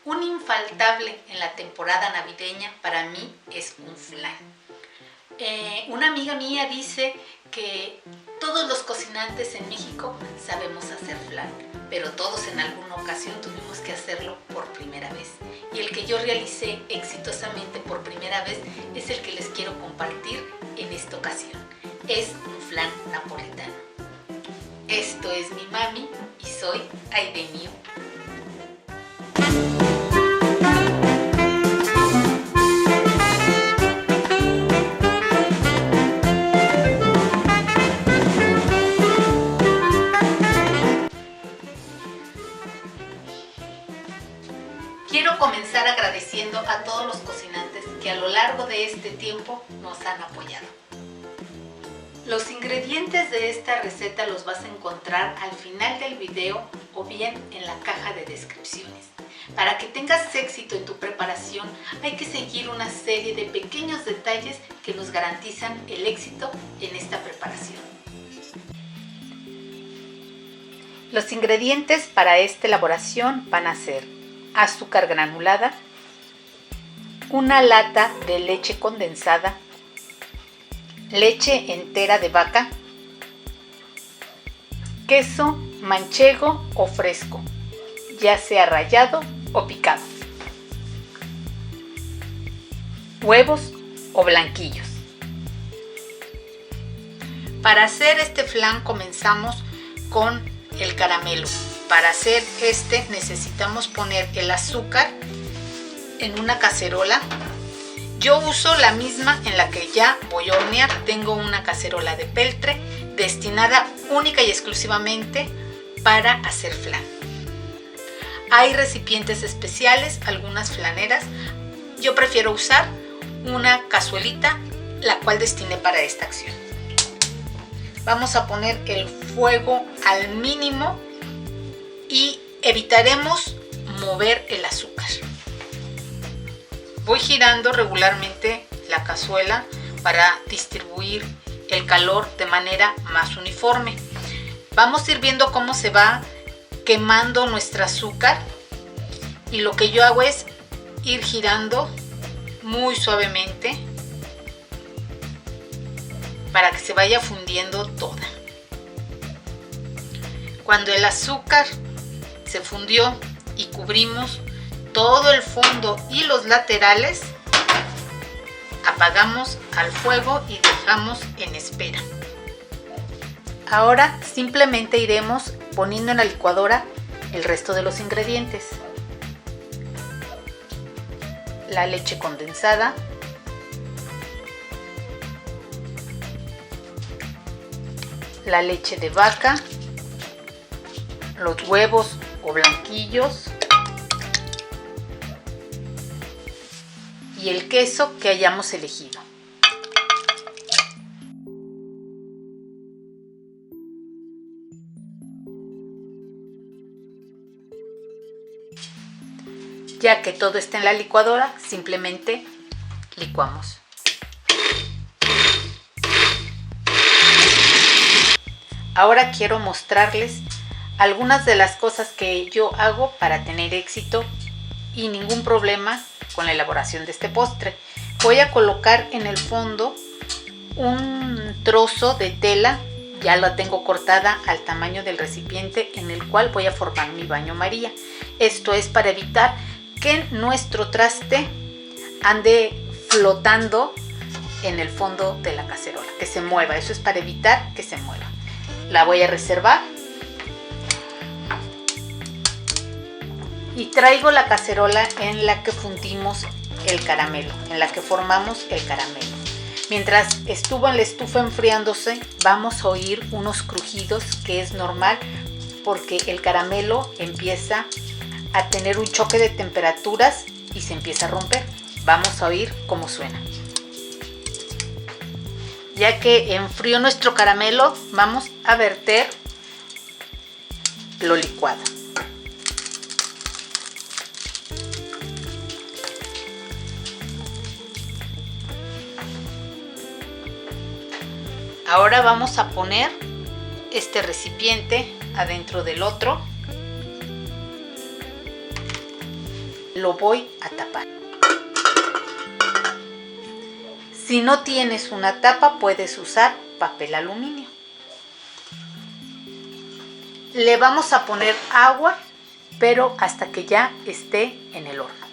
Un infaltable en la temporada navideña para mí es un flan. Una amiga mía dice que todos los cocinantes en México sabemos hacer flan, pero todos en alguna ocasión tuvimos que hacerlo por primera vez. Y el que yo realicé exitosamente por primera vez es el que les quiero compartir en esta ocasión. Es un flan napolitano. Esto es mi mami y soy Aide Mío. Quiero comenzar agradeciendo a todos los cocinantes que a lo largo de este tiempo nos han apoyado. Los ingredientes de esta receta los vas a encontrar al final del video o bien en la caja de descripciones. Para que tengas éxito en tu preparación hay que seguir una serie de pequeños detalles que nos garantizan el éxito en esta preparación. Los ingredientes para esta elaboración van a ser azúcar granulada, una lata de leche condensada, leche entera de vaca, queso manchego o fresco, ya sea rallado o picado, huevos o blanquillos. Para hacer este flan comenzamos con el caramelo. Para hacer este necesitamos poner el azúcar en una cacerola. Yo uso la misma en la que ya voy a hornear. Tengo una cacerola de peltre destinada única y exclusivamente para hacer flan. Hay recipientes especiales, algunas flaneras. Yo prefiero usar una cazuelita, la cual destiné para esta acción. Vamos a poner el fuego al mínimo y evitaremos mover el azúcar. Voy girando regularmente la cazuela para distribuir el calor de manera más uniforme. Vamos a ir viendo cómo se va quemando nuestro azúcar y lo que yo hago es ir girando muy suavemente para que se vaya fundiendo toda. Cuando el azúcar se fundió y cubrimos todo el fondo y los laterales, apagamos al fuego y dejamos en espera. Ahora simplemente iremos poniendo en la licuadora el resto de los ingredientes. La leche condensada, la leche de vaca, los huevos o blanquillos y el queso que hayamos elegido. Ya que todo está en la licuadora, simplemente licuamos. Ahora quiero mostrarles algunas de las cosas que yo hago para tener éxito y ningún problema con la elaboración de este postre. Voy a colocar en el fondo un trozo de tela, ya la tengo cortada al tamaño del recipiente en el cual voy a formar mi baño María. Esto es para evitar que nuestro traste ande flotando en el fondo de la cacerola, que se mueva. Eso es para evitar que se mueva. La voy a reservar y traigo la cacerola en la que fundimos el caramelo, en la que formamos el caramelo. Mientras estuvo en la estufa enfriándose, vamos a oír unos crujidos, que es normal porque el caramelo empieza a tener un choque de temperaturas y se empieza a romper. Vamos a oír cómo suena. Ya que enfrió nuestro caramelo, vamos a verter lo licuado. Ahora vamos a poner este recipiente adentro del otro. lo voy a tapar. Si no tienes una tapa, puedes usar papel aluminio. Le vamos a poner agua, pero hasta que ya esté en el horno.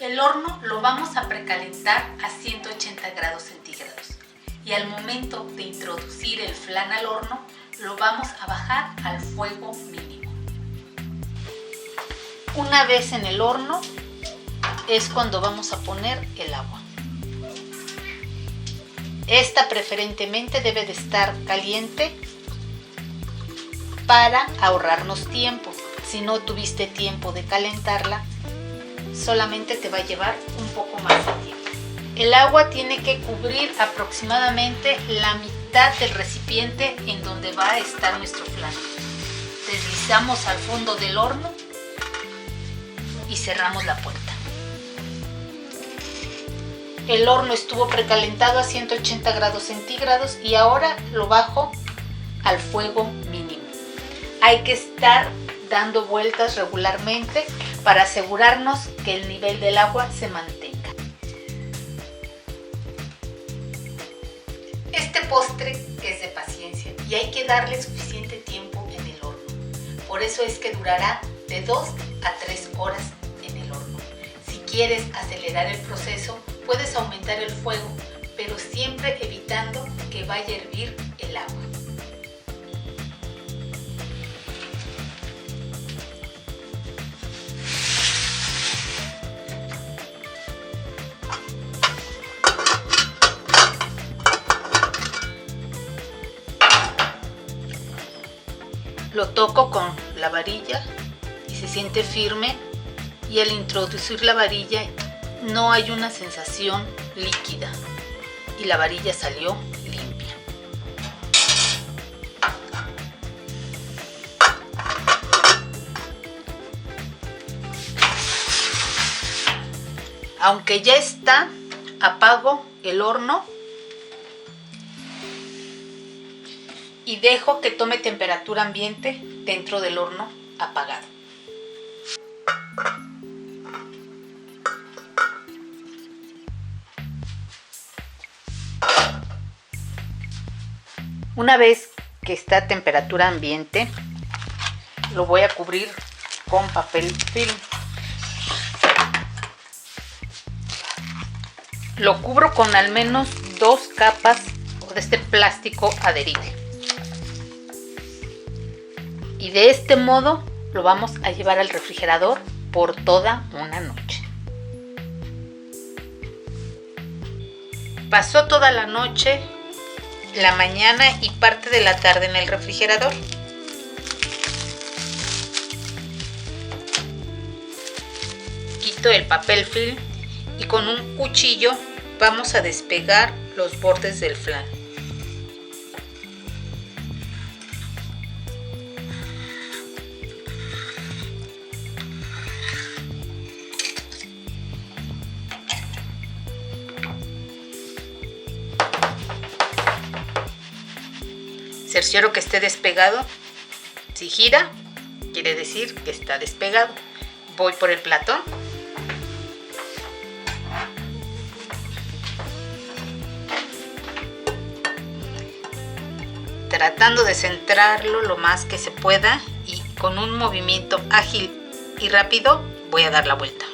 El horno lo vamos a precalentar a 180 grados centígrados y al momento de introducir el flan al horno, lo vamos a bajar al fuego mínimo. Una vez en el horno es cuando vamos a poner el agua. Esta preferentemente debe de estar caliente para ahorrarnos tiempo. Si no tuviste tiempo de calentarla, solamente te va a llevar un poco más de tiempo. El agua tiene que cubrir aproximadamente la mitad del recipiente en donde va a estar nuestro flan. Deslizamos al fondo del horno y cerramos la puerta. El horno estuvo precalentado a 180 grados centígrados y ahora lo bajo al fuego mínimo. Hay que estar dando vueltas regularmente para asegurarnos que el nivel del agua se mantenga. Este postre es de paciencia y hay que darle suficiente tiempo en el horno. Por eso es que durará de 2 a 3 horas en el horno. Si quieres acelerar el proceso, puedes aumentar el fuego, pero siempre evitando que vaya a hervir el agua. Lo toco con la varilla y se siente firme, y al introducir la varilla no hay una sensación líquida y la varilla salió limpia. Aunque ya está, apago el horno y dejo que tome temperatura ambiente dentro del horno apagado. Una vez que está a temperatura ambiente, lo voy a cubrir con papel film. Lo cubro con al menos 2 capas de este plástico adherible. Y de este modo lo vamos a llevar al refrigerador por toda una noche. Pasó toda la noche, la mañana y parte de la tarde en el refrigerador. Quito el papel film y con un cuchillo vamos a despegar los bordes del flan. Cercioro que esté despegado. Si gira, quiere decir que está despegado. Voy por el platón. Tratando de centrarlo lo más que se pueda, y con un movimiento ágil y rápido voy a dar la vuelta.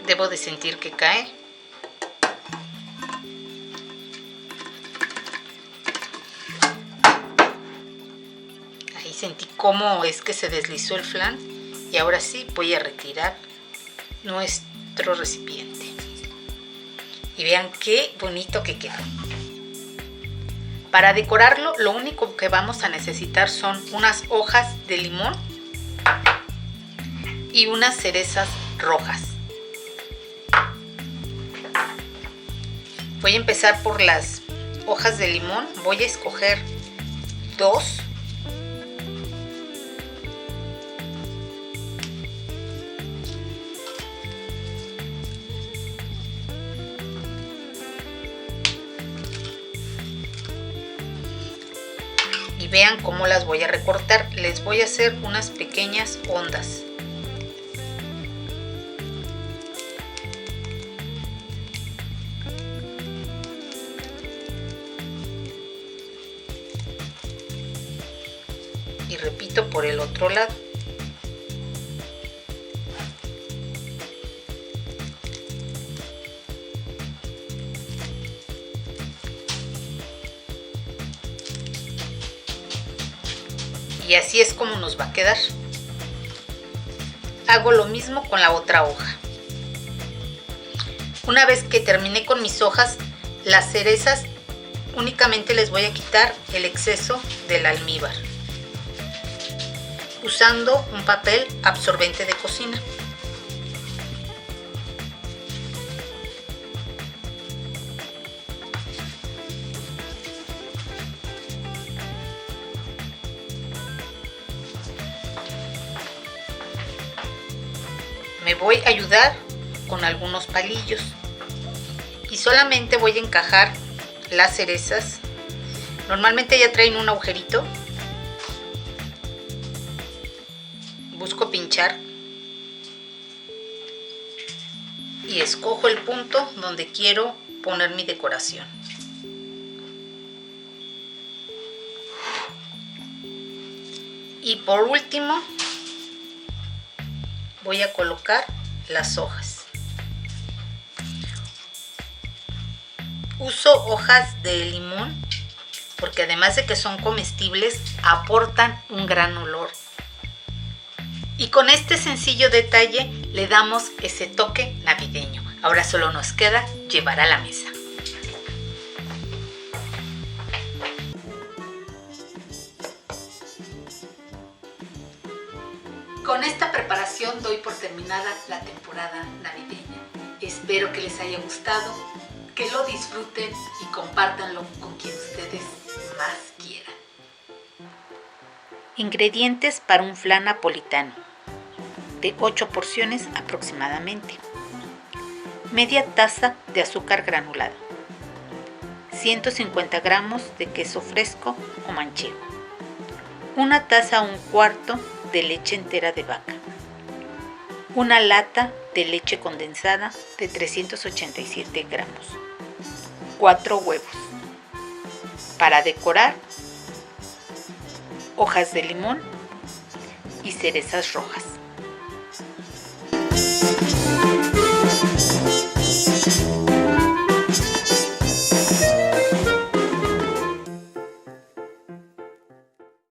Debo de sentir que cae. Ahí sentí cómo es que se deslizó el flan, y ahora sí voy a retirar nuestro recipiente. Y vean qué bonito que quedó. Para decorarlo, lo único que vamos a necesitar son unas hojas de limón y unas cerezas rojas. Voy a empezar por las hojas de limón. Voy a escoger 2. vean cómo las voy a recortar. Les voy a hacer unas pequeñas ondas. Y repito por el otro lado. Y así es como nos va a quedar. Hago lo mismo con la otra hoja. Una vez que terminé con mis hojas, las cerezas únicamente les voy a quitar el exceso del almíbar usando un papel absorbente de cocina. Me voy a ayudar con algunos palillos y solamente voy a encajar las cerezas. Normalmente ya traen un agujerito. Busco pinchar y escojo el punto donde quiero poner mi decoración. Y por último voy a colocar las hojas. Uso hojas de limón porque además de que son comestibles, aportan un gran olor. Y con este sencillo detalle le damos ese toque navideño. Ahora solo nos queda llevar a la mesa. Con esta preparación doy por terminada la temporada navideña. Espero que les haya gustado, que lo disfruten y compártanlo con quien ustedes más quieran. Ingredientes para un flan napolitano de 8 porciones aproximadamente. Media taza de azúcar granulada, 150 gramos de queso fresco o manchego, una taza o un cuarto de leche entera de vaca, una lata de leche condensada de 387 gramos, 4 huevos. Para decorar, hojas de limón y cerezas rojas.